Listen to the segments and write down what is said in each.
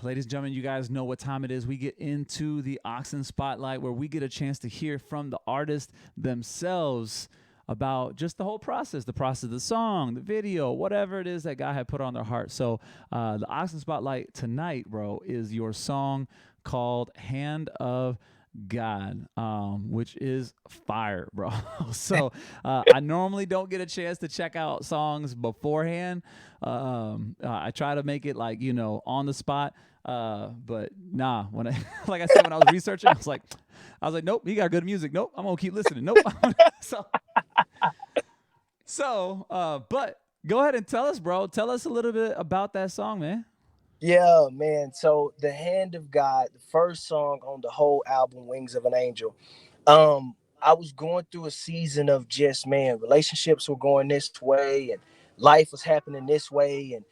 Ladies and gentlemen, you guys know what time it is. We get into the Oxen Spotlight where we get a chance to hear from the artist themselves about just the whole process, the process of the song, the video, whatever it is that God had put on their heart. So the Oxen Spotlight tonight, bro, is your song called Hand of God, which is fire, bro. So I normally don't get a chance to check out songs beforehand. I try to make it like, on the spot. But nah, when I, like I said, when I was researching, I was like, nope, he got good music. Nope, I'm gonna keep listening. Nope. so, but go ahead and tell us, bro. Tell us a little bit about that song, man. Yeah, man. So the Hand of God, the first song on the whole album, Wings of an Angel. I was going through a season of just, man, relationships were going this way and life was happening this way. And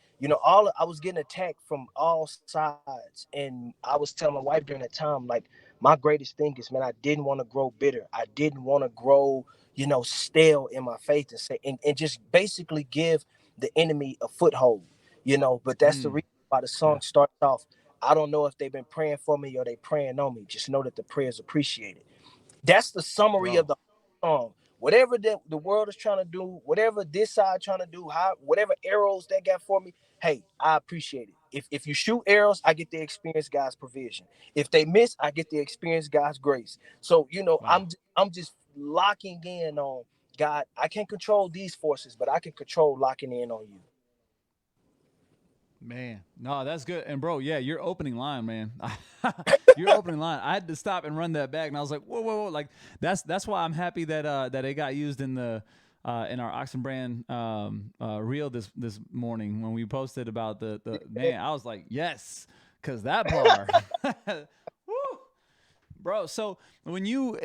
all I was getting attacked from all sides. And I was telling my wife during that time, like, my greatest thing is, man, I didn't want to grow bitter. I didn't want to grow, stale in my faith and say and just basically give the enemy a foothold, but that's the Mm, reason why the yeah. song starts off. I don't know if they've been praying for me or they praying on me. Just know that the prayers appreciated. That's the summary of Bro. the song. Whatever the world is trying to do, whatever this side trying to do, whatever arrows they got for me, hey, I appreciate it. If you shoot arrows, I get to experience God's provision. If they miss, I get to experience God's grace. So Wow. I'm just locking in on God. I can't control these forces, but I can control locking in on you. Man, no, that's good. And bro, yeah, your opening line, man. Your opening line. I had to stop and run that back, and I was like, whoa, whoa, whoa! Like that's why I'm happy that it got used in our Oxen brand reel this morning when we posted about the man. I was like, yes, because that bar. Woo! Bro, so when you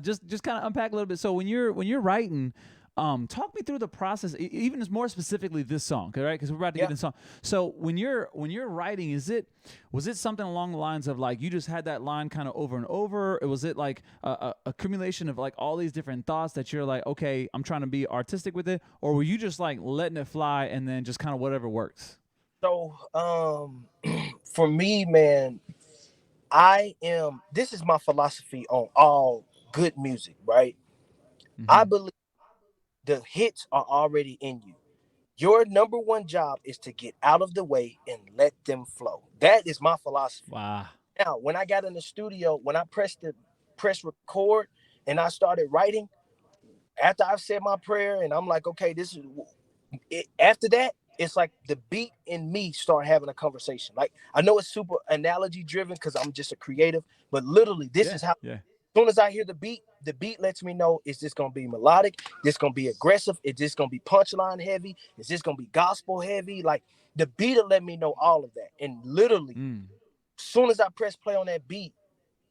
just kind of unpack a little bit. So when you're writing, talk me through the process, even as more specifically this song, okay, right? Because we're about to get Yeah. into song. So when you're writing, was it something along the lines of like you just had that line kind of over and over? Or was it like a accumulation of like all these different thoughts that you're like, okay, I'm trying to be artistic with it, or were you just like letting it fly and then just kind of whatever works? So for me, man, this is my philosophy on all good music, right? I Mm-hmm. believe the hits are already in you. Your number one job is to get out of the way and let them flow. That is my philosophy. Wow. Now, when I got in the studio, when I press record and I started writing, after I've said my prayer and I'm like, okay, this is it, after that, it's like the beat and me start having a conversation. Like, I know it's super analogy driven because I'm just a creative, but literally this Yeah. is how, Yeah. soon as I hear the beat lets me know, is this gonna be melodic? This gonna be aggressive? Is this gonna be punchline heavy? Is this gonna be gospel heavy? Like, the beat will let me know all of that. And literally, Mm. soon as I press play on that beat,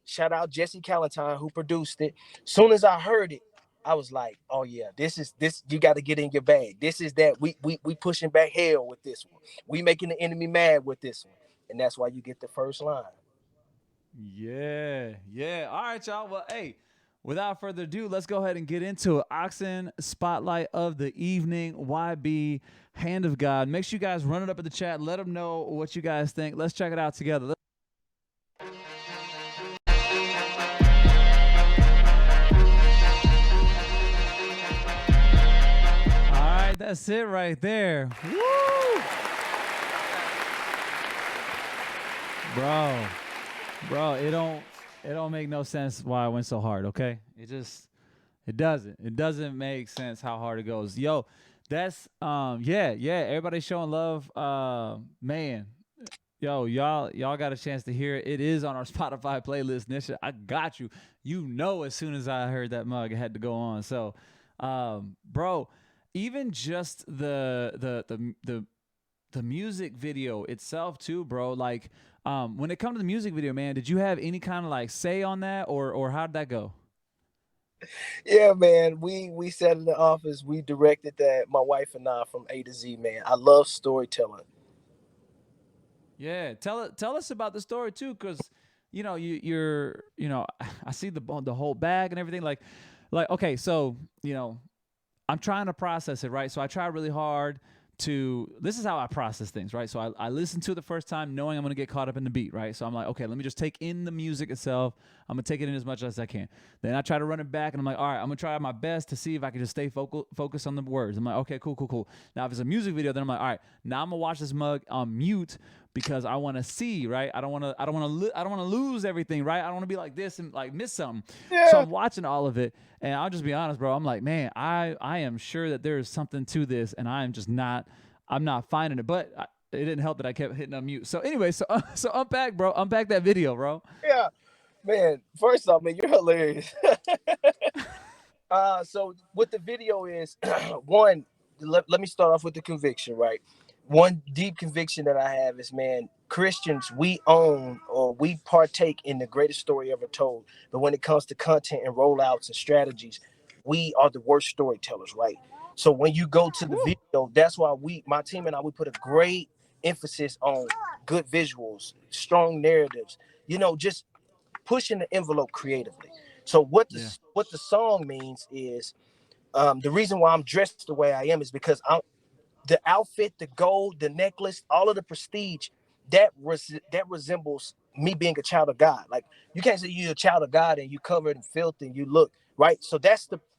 shout out Jesse Calentine who produced it. Soon as I heard it, I was like, oh yeah, this is this. You got to get in your bag. This is that we pushing back hell with this one. We making the enemy mad with this one, and that's why you get the first line. Yeah, yeah. All right, y'all. Well, hey, without further ado, let's go ahead and get into it. Oxen Spotlight of the Evening, YB, Hand of God. Make sure you guys run it up in the chat. Let them know what you guys think. Let's check it out together. All right, that's it right there. Woo! Bro, bro, it don't make no sense why I went so hard, okay? It doesn't make sense how hard it goes. Yo, that's yeah, everybody's showing love. Man, yo, y'all got a chance to hear it. It is on our Spotify playlist. Nisha, I got you. As soon as I heard that mug, it had to go on. So, bro, even just the music video itself too, bro. Like, when it comes to the music video, man, did you have any kind of like say on that, or how did that go? Yeah, man. We sat in the office. We directed that. My wife and I from A to Z. Man, I love storytelling. Yeah, tell us about the story too, because you're I see the whole bag and everything. Like okay, so I'm trying to process it, right? So I try really hard this is how I process things, right? So I listen to it the first time knowing I'm going to get caught up in the beat, right? So I'm like, okay, let me just take in the music itself. I'm going to take it in as much as I can. Then I try to run it back and I'm like, all right, I'm going to try my best to see if I can just stay focused on the words. I'm like, okay, cool. Now if it's a music video, then I'm like, all right, now I'm going to watch this mug on mute because I want to see, right? I don't want to lose everything, right? I don't want to be like this and like miss something. So Yeah. I'm watching all of it, and I'll just be honest, bro. I'm like, man, I am sure that there is something to this, and I'm not finding it. But it didn't help that I kept hitting unmute. So anyway, so unpack, bro. Unpack that video, bro. Yeah. Man, first off, man, you're hilarious. So what the video is, one, let me start off with the conviction, right? One deep conviction that I have is, man, Christians, we own or we partake in the greatest story ever told. But when it comes to content and rollouts and strategies, we are the worst storytellers, right? So when you go to the Woo. video, that's why my team and I, we put a great emphasis on good visuals, strong narratives, just pushing the envelope creatively. So Yeah. what the song means is, the reason why I'm dressed the way I am is because the outfit, the gold, the necklace, all of the prestige that resembles me being a child of God. Like, you can't say you're a child of God and you covered in filth and you look right. So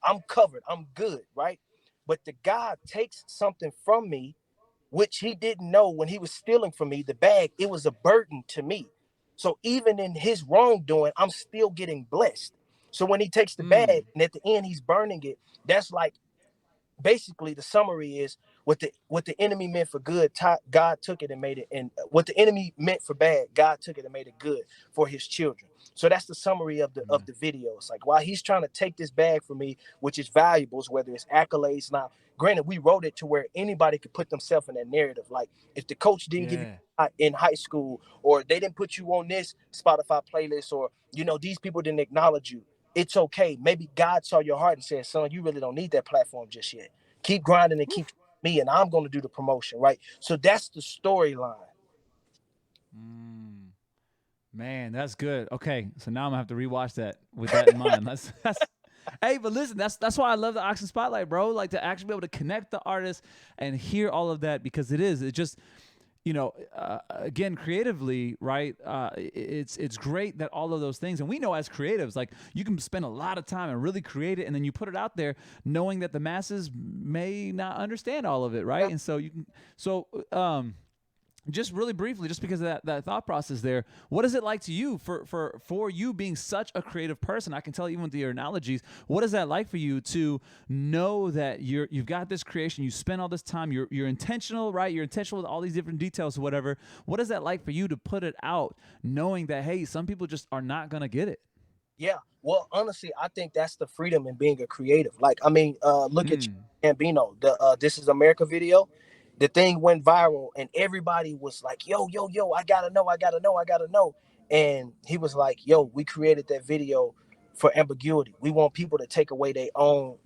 I'm covered, I'm good, right? But the God takes something from me which he didn't know when he was stealing from me, the bag, it was a burden to me. So even in his wrongdoing, I'm still getting blessed. So when he takes the bag Mm. and at the end he's burning it, that's like basically the summary is what the enemy meant for good, God took it and made it, and what the enemy meant for bad, God took it and made it good for his children. So that's the summary of Yeah. the video. It's like, while he's trying to take this bag from me, which is valuables, whether it's accolades. Now granted, we wrote it to where anybody could put themselves in that narrative. Like, if the coach didn't give you Yeah. in high school, or they didn't put you on this Spotify playlist, or these people didn't acknowledge you, it's okay. Maybe God saw your heart and said, son, you really don't need that platform just yet. Keep grinding and Woo. keep me, and I'm going to do the promotion, right? So that's the storyline. Mm. Man, that's good. Okay, so now I'm gonna have to rewatch that with that in mind. That's hey, but listen, that's why I love the Oxen Spotlight, bro. Like, to actually be able to connect the artist and hear all of that, because it just, again, creatively, right? It's great that all of those things, and we know as creatives, like, you can spend a lot of time and really create it, and then you put it out there, knowing that the masses may not understand all of it, right? Yeah, And so just really briefly, just because of that thought process there, what is it like to you for you being such a creative person? I can tell even with your analogies, what is that like for you to know that you've got this creation, you spend all this time, you're intentional, right? You're intentional with all these different details or whatever. What is that like for you to put it out, knowing that, hey, some people just are not gonna get it? yeah. Well, honestly, I think that's the freedom in being a creative. Like, I mean, look at Mm, Gambino, the "This Is America" video. The thing went viral, and everybody was like, "Yo, yo, yo! I gotta know! I gotta know! I gotta know!" And he was like, "Yo, we created that video for ambiguity. We want people to take away their own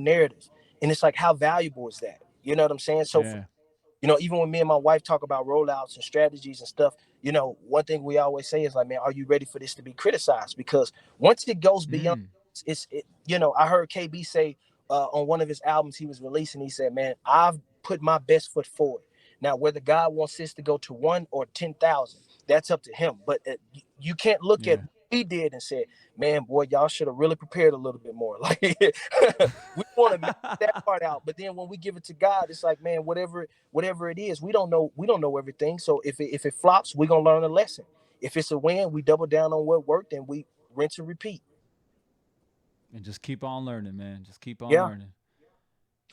narratives." And it's like, how valuable is that? You know what I'm saying? So, yeah. even when me and my wife talk about rollouts and strategies and stuff, one thing we always say is like, man, are you ready for this to be criticized? Because once it goes beyond, Mm, I heard KB say on one of his albums he was releasing, he said, man, I've put my best foot forward. Now, whether God wants this to go to 1 or 10,000, that's up to him. But you can't look at yeah. what he did and say, man, boy, y'all should have really prepared a little bit more. Like, we want to that part out, but then when we give it to God, it's like, man, whatever it is, we don't know everything. So if it flops, we're gonna learn a lesson. If it's a win, we double down on what worked and we rinse and repeat. And just keep on learning, man. Just keep on Yeah. learning,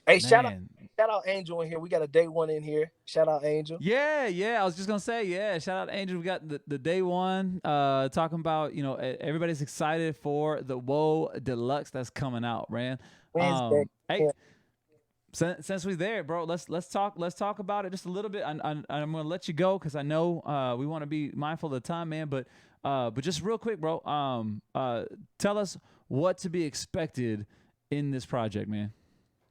Hey, man. shout out Angel in here. We got a day one in here. Shout out Angel. Yeah. I was just gonna say, yeah. Shout out Angel. We got the day one. Talking about, everybody's excited for the Woe Deluxe that's coming out, man. Wednesday. Hey, Yeah. since we're there, bro, let's talk about it just a little bit. I'm gonna let you go because I know we want to be mindful of the time, man. But just real quick, bro. Tell us what to be expected in this project, man.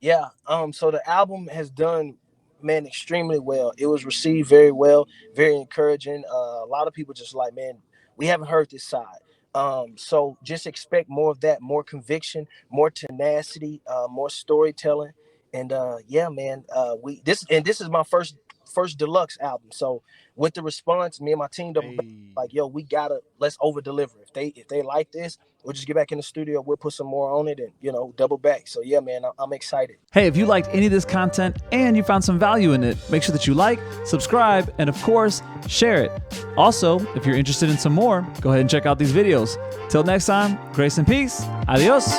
Yeah. So the album has done, man, extremely well. It was received very well, very encouraging. A lot of people just like, man, we haven't heard this side. So just expect more of that, more conviction, more tenacity, more storytelling. And yeah, man, this is my first deluxe album. So with the response, me and my team double back, Hey. like, yo, let's over deliver. If they like this, we'll just get back in the studio, we'll put some more on it, and double back. So yeah, man, I'm excited. Hey, if you liked any of this content and you found some value in it, make sure that you like, subscribe, and of course, share it. Also, if you're interested in some more, go ahead and check out these videos. Till next time, grace and peace. Adios.